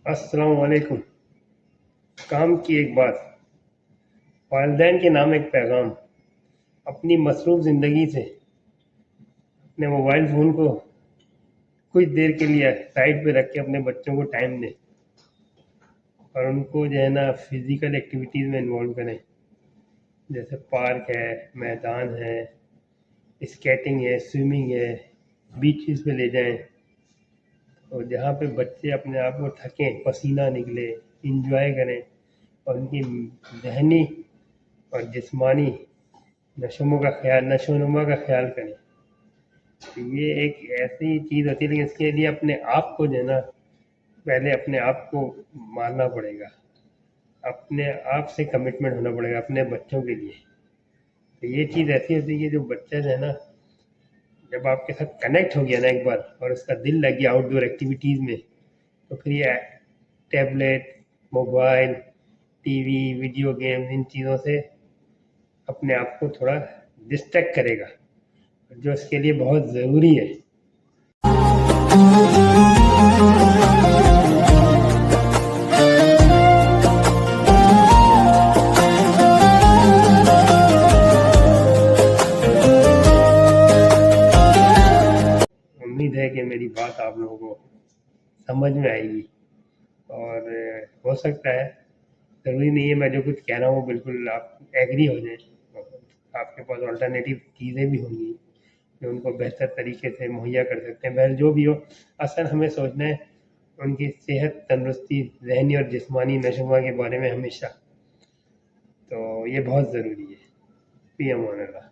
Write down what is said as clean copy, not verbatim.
अस्सलाम वालेकुम। काम की एक बात, वालिदैन के नाम एक पैगाम। अपनी मसरूफ़ ज़िंदगी से अपने मोबाइल फ़ोन को कुछ देर के लिए साइड पे रख के अपने बच्चों को टाइम दें और उनको जो है ना फिज़िकल एक्टिविटीज़ में इन्वॉल्व करें। जैसे पार्क है, मैदान है, स्केटिंग है, स्विमिंग है, बीचेस पे ले जाएं और जहाँ पे बच्चे अपने आप को थकें, पसीना निकले, इंजॉय करें और उनकी ज़हनी और जिस्मानी नशोनुमा का ख्याल करें। तो ये एक ऐसी चीज़ होती है, लेकिन इसके लिए अपने आप को जो है ना पहले अपने आप को मानना पड़ेगा, अपने आप से कमिटमेंट होना पड़ेगा अपने बच्चों के लिए। तो ये चीज़ ऐसी होती है कि जो बच्चा जो है ना जब आपके साथ कनेक्ट हो गया ना एक बार और उसका दिल लग गया आउटडोर एक्टिविटीज़ में, तो फिर ये tablet, mobile, TV, video game, इन चीज़ों से अपने आप को थोड़ा डिस्ट्रैक्ट करेगा, जो इसके लिए बहुत ज़रूरी है। उम्मीद है कि मेरी बात आप लोगों को समझ में आएगी और हो सकता है, ज़रूरी नहीं है मैं जो कुछ कह रहा हूँ बिल्कुल आप एग्री हो जाए। आपके पास अल्टरनेटिव चीज़ें भी होंगी जो उनको बेहतर तरीके से मुहैया कर सकते हैं। बहर जो भी हो, असल हमें सोचना है उनकी सेहत, तंदुरुस्ती, ज़हनी और जिस्मानी नशोनुमा के बारे में हमेशा। तो ये बहुत ज़रूरी है। फ़ी अमान अल्लाह।